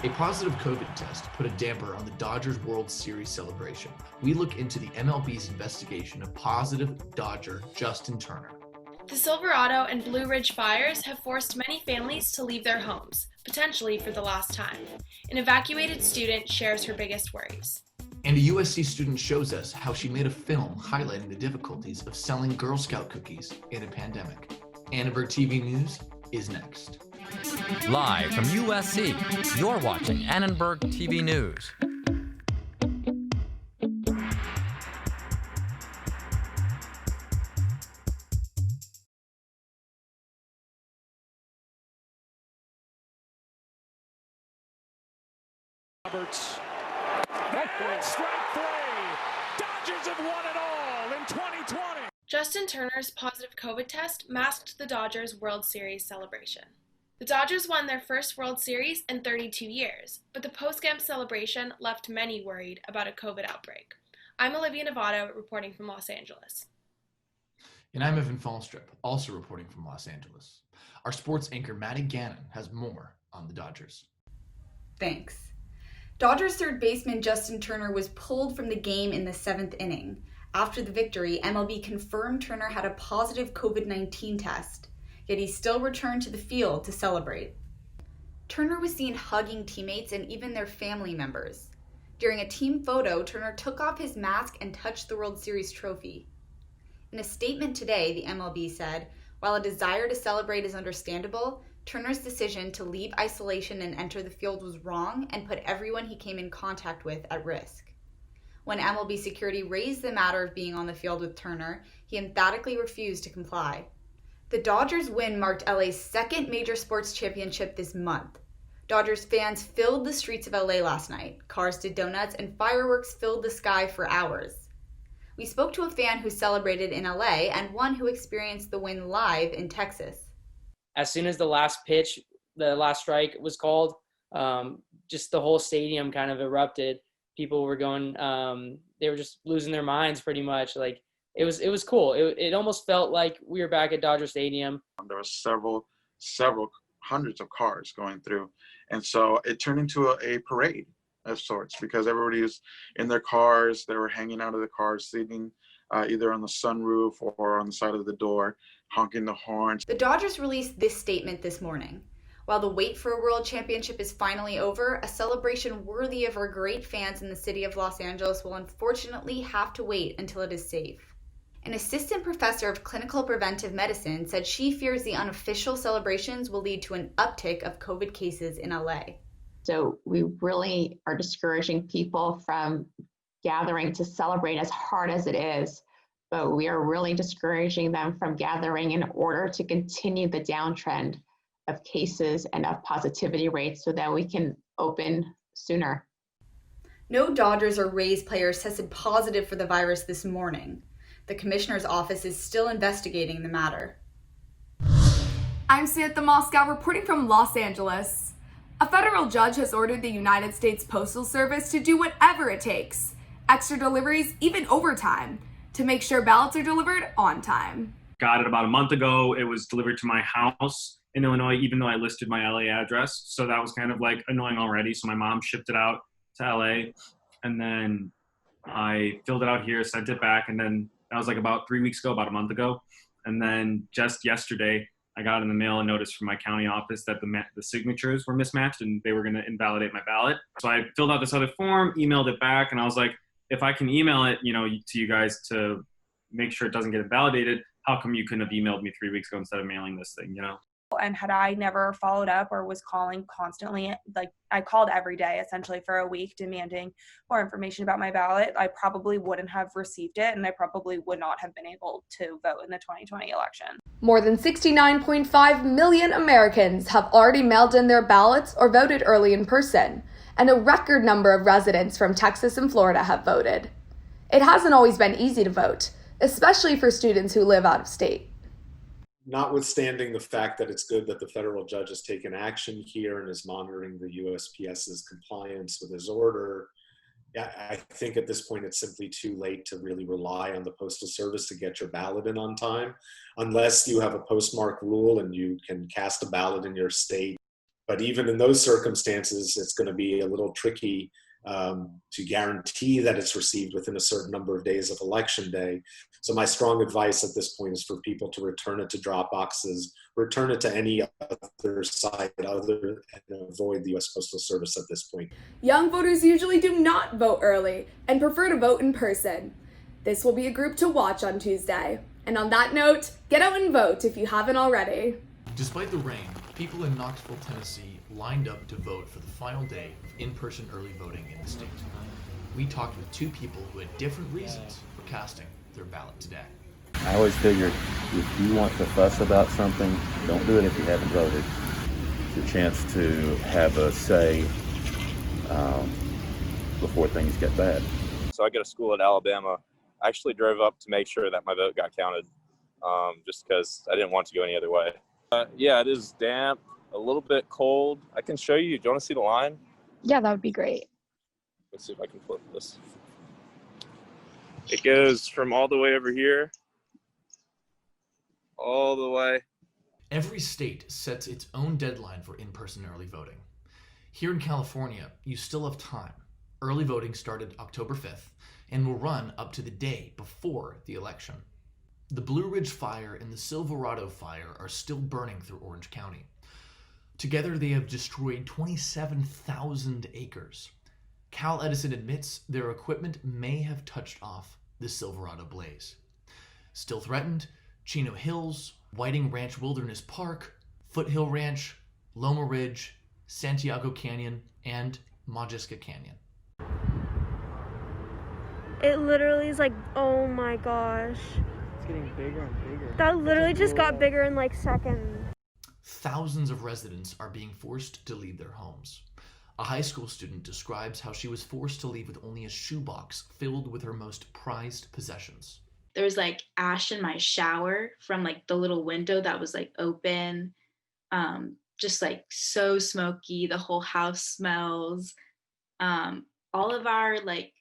A positive COVID test put a damper on the Dodgers World Series celebration. We look into the MLB's investigation of positive Dodger Justin Turner. The Silverado and Blue Ridge fires have forced many families to leave their homes, potentially for the last time. An evacuated student shares her biggest worries. And a USC student shows us how she made a film highlighting the difficulties of selling Girl Scout cookies in a pandemic. Annenberg TV News is next. Live from USC, you're watching Annenberg TV News. Roberts. And strike three. Dodgers have won it all in 2020. Justin Turner's positive COVID test masked the Dodgers World Series celebration. The Dodgers won their first World Series in 32 years, but the post-game celebration left many worried about a COVID outbreak. I'm Olivia Novato, reporting from Los Angeles. And I'm Evan Fallstrip, also reporting from Los Angeles. Our sports anchor Maddie Gannon has more on the Dodgers. Thanks. Dodgers third baseman Justin Turner was pulled from the game in the 7th inning. After the victory, MLB confirmed Turner had a positive COVID-19 test, yet he still returned to the field to celebrate. Turner was seen hugging teammates and even their family members. During a team photo, Turner took off his mask and touched the World Series trophy. In a statement today, the MLB said, while a desire to celebrate is understandable, Turner's decision to leave isolation and enter the field was wrong and put everyone he came in contact with at risk. When MLB security raised the matter of being on the field with Turner, he emphatically refused to comply. The Dodgers' win marked LA's second major sports championship this month. Dodgers fans filled the streets of LA last night. Cars did donuts and fireworks filled the sky for hours. We spoke to a fan who celebrated in LA and one who experienced the win live in Texas. As soon as the last pitch, the last strike was called, just the whole stadium kind of erupted. People were going, they were just losing their minds pretty much. Like it was cool. It almost felt like we were back at Dodger Stadium. There were several hundreds of cars going through. And so it turned into a parade of sorts because everybody was in their cars. They were hanging out of the cars, sitting either on the sunroof or on the side of the door, honking the horns. The Dodgers released this statement this morning. While the wait for a world championship is finally over, a celebration worthy of our great fans in the city of Los Angeles will unfortunately have to wait until it is safe. An assistant professor of clinical preventive medicine said she fears the unofficial celebrations will lead to an uptick of COVID cases in LA. So we really are discouraging people from gathering to celebrate as hard as it is, but we are really discouraging them from gathering in order to continue the downtrend of cases and of positivity rates so that we can open sooner. No Dodgers or Rays players tested positive for the virus this morning. The commissioner's office is still investigating the matter. I'm Samantha Moscow reporting from Los Angeles. A federal judge has ordered the United States Postal Service to do whatever it takes, extra deliveries, even overtime, to make sure ballots are delivered on time. Got it about a month ago. It was delivered to my house in Illinois, even though I listed my LA address. So that was kind of like annoying already. So my mom shipped it out to LA and then I filled it out here, sent it back. And then that was like about 3 weeks ago, about a month ago. And then just yesterday, I got in the mail a notice from my county office that the signatures were mismatched and they were going to invalidate my ballot. So I filled out this other form, emailed it back, and I was like, if I can email it, to you guys to make sure it doesn't get invalidated, how come you couldn't have emailed me 3 weeks ago instead of mailing this thing, And had I never followed up or was calling constantly, like I called every day essentially for a week demanding more information about my ballot, I probably wouldn't have received it and I probably would not have been able to vote in the 2020 election. More than 69.5 million Americans have already mailed in their ballots or voted early in person, and a record number of residents from Texas and Florida have voted. It hasn't always been easy to vote, especially for students who live out of state. Notwithstanding the fact that it's good that the federal judge has taken action here and is monitoring the USPS's compliance with his order, I think at this point it's simply too late to really rely on the Postal Service to get your ballot in on time, unless you have a postmark rule and you can cast a ballot in your state But even in those circumstances, it's going to be a little tricky to guarantee that it's received within a certain number of days of election day. So my strong advice at this point is for people to return it to drop boxes, return it to any other site other, and avoid the U.S. Postal Service at this point. Young voters usually do not vote early and prefer to vote in person. This will be a group to watch on Tuesday. And on that note, get out and vote if you haven't already. Despite the rain, people in Knoxville, Tennessee lined up to vote for the final day of in-person early voting in the state. We talked with two people who had different reasons for casting their ballot today. I always figured if you want to fuss about something, don't do it if you haven't voted. It's your chance to have a say before things get bad. So I go to school at Alabama. I actually drove up to make sure that my vote got counted, just because I didn't want to go any other way. Yeah, it is damp, a little bit cold. I can show you. Do you want to see the line? Yeah, that would be great. Let's see if I can flip this. It goes from all the way over here, all the way. Every state sets its own deadline for in-person early voting. Here in California, you still have time. Early voting started October 5th and will run up to the day before the election. The Blue Ridge Fire and the Silverado Fire are still burning through Orange County. Together, they have destroyed 27,000 acres. Cal Edison admits their equipment may have touched off the Silverado blaze. Still threatened, Chino Hills, Whiting Ranch Wilderness Park, Foothill Ranch, Loma Ridge, Santiago Canyon, and Majiska Canyon. It literally is like, oh my gosh. Getting bigger and bigger. That literally just got bigger in like seconds. Thousands of residents are being forced to leave their homes. A high school student describes how she was forced to leave with only a shoebox filled with her most prized possessions. There was like ash in my shower from like the little window that was like open. Just like so smoky. The whole house smells. All of our like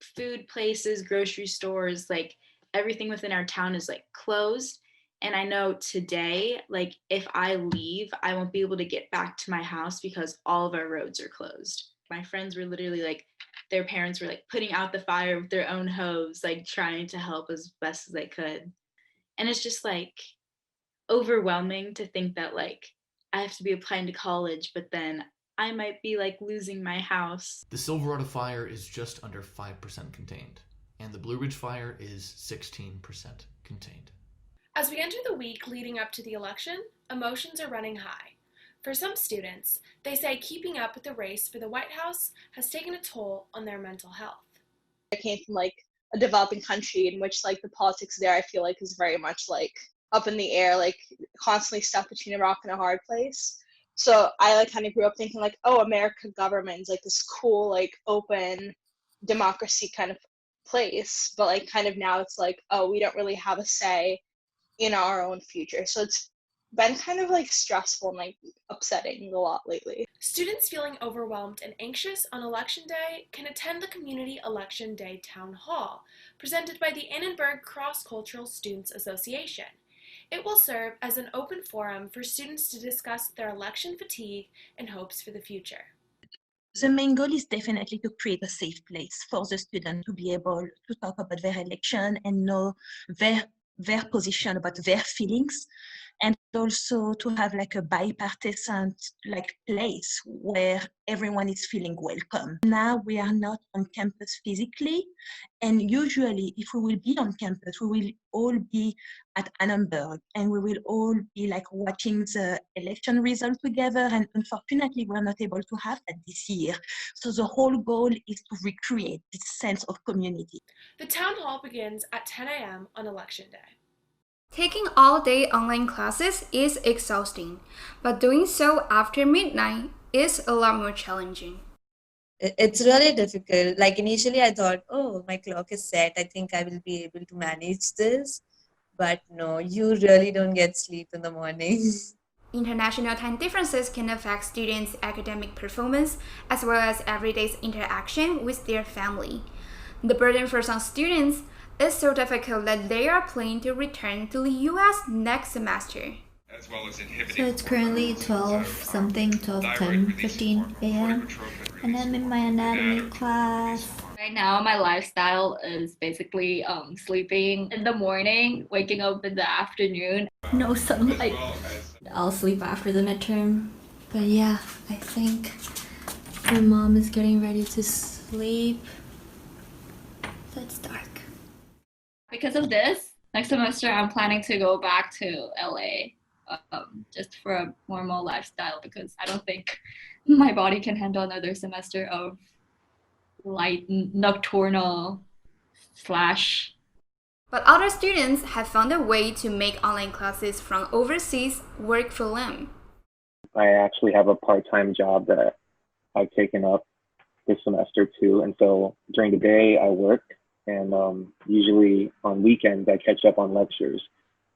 food places, grocery stores, like everything within our town is like closed. And I know today, like if I leave, I won't be able to get back to my house because all of our roads are closed. My friends were literally like, their parents were like putting out the fire with their own hose, like trying to help as best as they could. And it's just like overwhelming to think that like I have to be applying to college, but then I might be like losing my house. The Silverado Fire is just under 5% contained, and the Blue Ridge Fire is 16% contained. As we enter the week leading up to the election, emotions are running high. For some students, they say keeping up with the race for the White House has taken a toll on their mental health. I came from like a developing country in which like the politics there I feel like is very much like up in the air, like constantly stuck between a rock and a hard place. So I like kind of grew up thinking like, oh, American government's like this cool, like open democracy kind of place. But like kind of now it's like, oh, we don't really have a say in our own future. So it's been kind of like stressful and like upsetting a lot lately. Students feeling overwhelmed and anxious on Election Day can attend the Community Election Day Town Hall, presented by the Annenberg Cross-Cultural Students Association. It will serve as an open forum for students to discuss their election fatigue and hopes for the future. The main goal is definitely to create a safe place for the student to be able to talk about their election and know their position about their feelings, and also to have like a bipartisan like place where everyone is feeling welcome. Now we are not on campus physically, and usually if we will be on campus, we will all be at Annenberg and we will all be like watching the election result together, and unfortunately we're not able to have that this year. So the whole goal is to recreate this sense of community. The town hall begins at 10 a.m. on Election Day. Taking all-day online classes is exhausting, but doing so after midnight is a lot more challenging. It's really difficult. Like initially I thought, oh, my clock is set. I think I will be able to manage this. But no, you really don't get sleep in the morning. International time differences can affect students' academic performance as well as everyday interaction with their family. The burden for some students is so difficult that they are planning to return to the US next semester. So it's currently 12 something, 12:10, 15 a.m. and I'm in my anatomy class. Right now, my lifestyle is basically sleeping in the morning, waking up in the afternoon. No sunlight. I'll sleep after the midterm. But yeah, I think my mom is getting ready to sleep. So it's dark. Because of this, next semester I'm planning to go back to LA just for a normal lifestyle because I don't think my body can handle another semester of light nocturnal slash. But other students have found a way to make online classes from overseas work for them. I actually have a part-time job that I've taken up this semester too, and so during the day I work, and usually on weekends I catch up on lectures,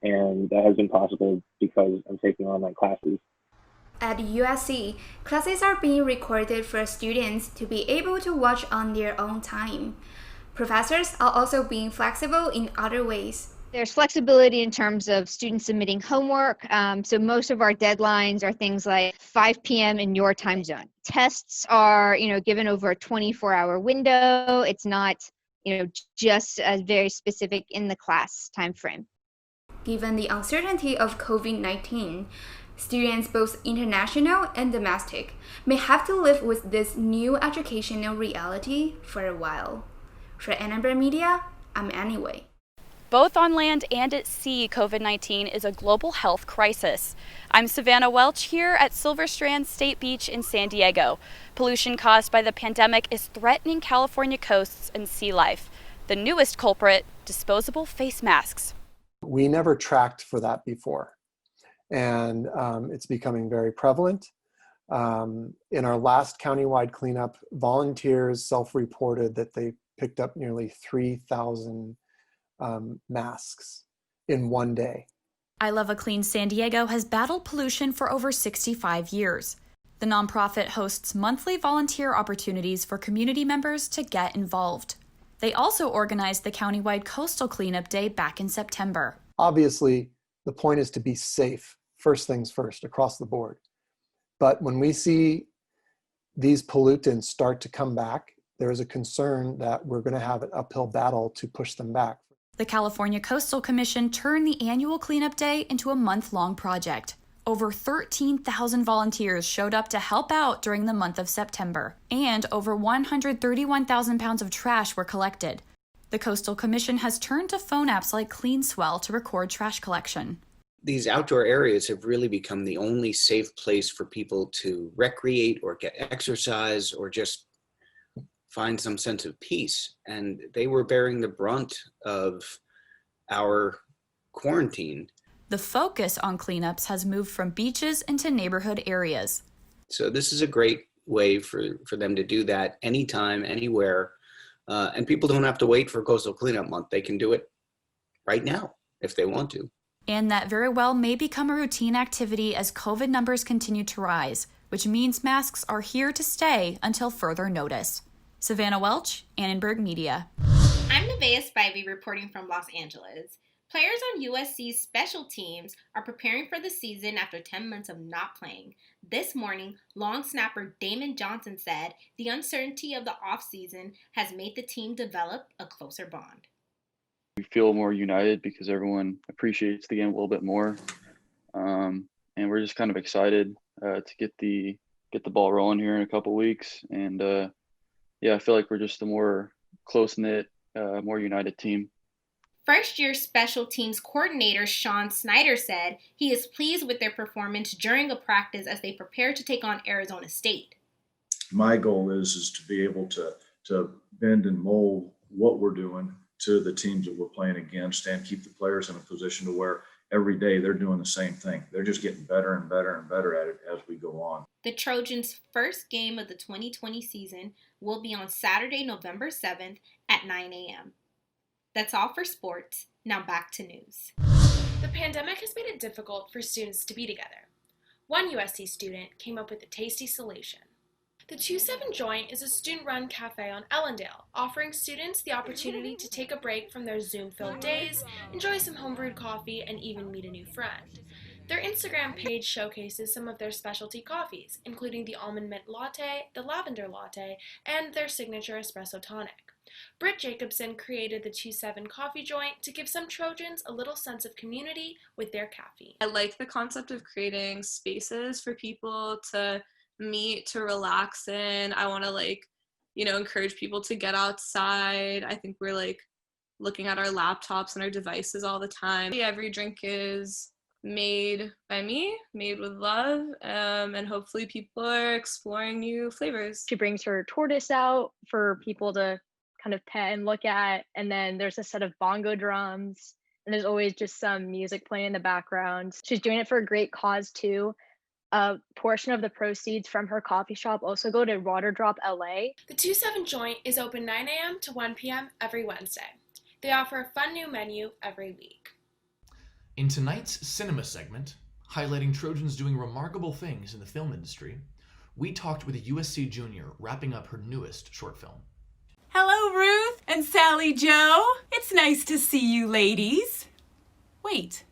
and that has been possible because I'm taking online classes. At USC, classes are being recorded for students to be able to watch on their own time. Professors are also being flexible in other ways. There's flexibility in terms of students submitting homework. So most of our deadlines are things like 5 p.m. in your time zone. Tests are, given over a 24-hour window. It's not, just very specific in the class time frame. Given the uncertainty of COVID-19, students both international and domestic may have to live with this new educational reality for a while. For Annenberg Media, I'm Annie. Both on land and at sea, COVID-19 is a global health crisis. I'm Savannah Welch here at Silver Strand State Beach in San Diego. Pollution caused by the pandemic is threatening California coasts and sea life. The newest culprit, disposable face masks. We never tracked for that before, and it's becoming very prevalent. In our last countywide cleanup, volunteers self-reported that they picked up nearly 3,000 masks in one day. I Love a Clean San Diego has battled pollution for over 65 years. The nonprofit hosts monthly volunteer opportunities for community members to get involved. They also organized the countywide Coastal Cleanup Day back in September. Obviously, the point is to be safe, first things first, across the board. But when we see these pollutants start to come back, there is a concern that we're going to have an uphill battle to push them back. The California Coastal Commission turned the annual cleanup day into a month-long project. Over 13,000 volunteers showed up to help out during the month of September, and over 131,000 pounds of trash were collected. The Coastal Commission has turned to phone apps like CleanSwell to record trash collection. These outdoor areas have really become the only safe place for people to recreate or get exercise or just find some sense of peace. And they were bearing the brunt of our quarantine. The focus on cleanups has moved from beaches into neighborhood areas. So this is a great way for them to do that anytime, anywhere. And people don't have to wait for Coastal Cleanup Month. They can do it right now if they want to. And that very well may become a routine activity as COVID numbers continue to rise, which means masks are here to stay until further notice. Savannah Welch, Annenberg Media. I'm Nevaeh Spivey reporting from Los Angeles. Players on USC's Special Teams are preparing for the season after 10 months of not playing. This morning, long snapper Damon Johnson said the uncertainty of the offseason has made the team develop a closer bond. We feel more united because everyone appreciates the game a little bit more, and we're just kind of excited to get the ball rolling here in a couple weeks. And I feel like we're just a more close-knit, more united team. First-year Special Teams coordinator Sean Snyder said he is pleased with their performance during a practice as they prepare to take on Arizona State. My goal is to be able to bend and mold what we're doing to the teams that we're playing against and keep the players in a position to where every day they're doing the same thing. They're just getting better and better and better at it as we go on. The Trojans' first game of the 2020 season will be on Saturday, November 7th at 9 a.m. That's all for sports. Now back to news. The pandemic has made it difficult for students to be together. One USC student came up with a tasty solution. The 27 Joint is a student-run cafe on Ellendale, offering students the opportunity to take a break from their Zoom-filled days, enjoy some homebrewed coffee, and even meet a new friend. Their Instagram page showcases some of their specialty coffees, including the almond mint latte, the lavender latte, and their signature espresso tonic. Britt Jacobson created the 2-7 coffee joint to give some Trojans a little sense of community with their caffeine. I like the concept of creating spaces for people to meet, to relax in. I want to encourage people to get outside. I think we're looking at our laptops and our devices all the time. Every drink is made by me, made with love, and hopefully people are exploring new flavors. She brings her tortoise out for people to kind of pet and look at, and then there's a set of bongo drums, and there's always just some music playing in the background. She's doing it for a great cause too. A portion of the proceeds from her coffee shop also go to Waterdrop LA. The 2-7 joint is open 9 a.m. to 1 p.m. every Wednesday. They offer a fun new menu every week. In tonight's cinema segment, highlighting Trojans doing remarkable things in the film industry, we talked with a USC junior wrapping up her newest short film. Hello, Ruth and Sally Joe. It's nice to see you ladies. Wait,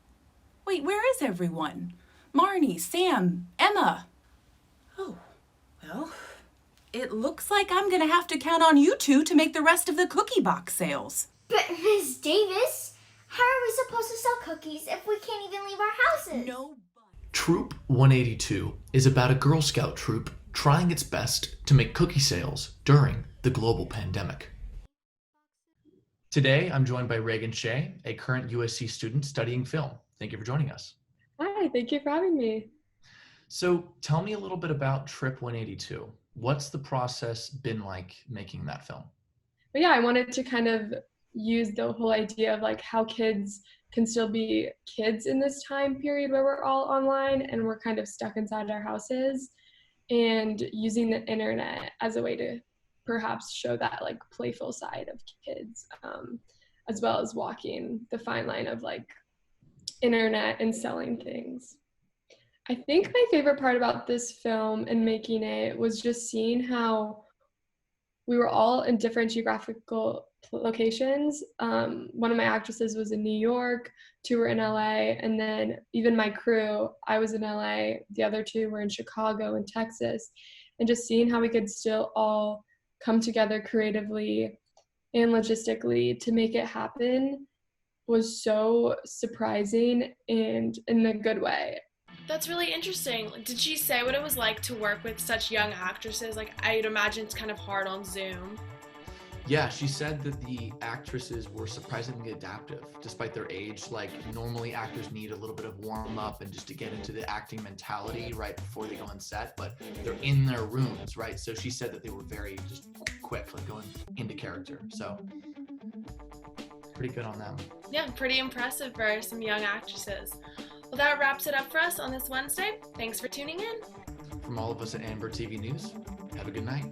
where is everyone? Marnie, Sam, Emma. Oh, well, it looks like I'm gonna have to count on you two to make the rest of the cookie box sales. But Ms. Davis, how are we supposed to sell cookies if we can't even leave our houses? No. Troop 182 is about a Girl Scout troop trying its best to make cookie sales during the global pandemic. Today, I'm joined by Reagan Shea, a current USC student studying film. Thank you for joining us. Hi, thank you for having me. So tell me a little bit about Trip 182. What's the process been like making that film? But yeah, I wanted to kind of use the whole idea of how kids can still be kids in this time period where we're all online and we're kind of stuck inside our houses, and using the internet as a way to perhaps show that playful side of kids, as well as walking the fine line of internet and selling things. I think my favorite part about this film and making it was just seeing how we were all in different geographical locations. One of my actresses was in New York, 2 were in LA, and then even my crew, I was in LA, the other 2 were in Chicago and Texas, and just seeing how we could still all come together creatively and logistically to make it happen was so surprising and in a good way. That's really interesting. Did she say what it was like to work with such young actresses? I'd imagine it's kind of hard on Zoom. Yeah, she said that the actresses were surprisingly adaptive, despite their age. Normally actors need a little bit of warm up and just to get into the acting mentality right before they go on set, but they're in their rooms, right? So she said that they were very just quick, going into character. So pretty good on them. Yeah, pretty impressive for some young actresses. Well, that wraps it up for us on this Wednesday. Thanks for tuning in. From all of us at Annenberg TV News, have a good night.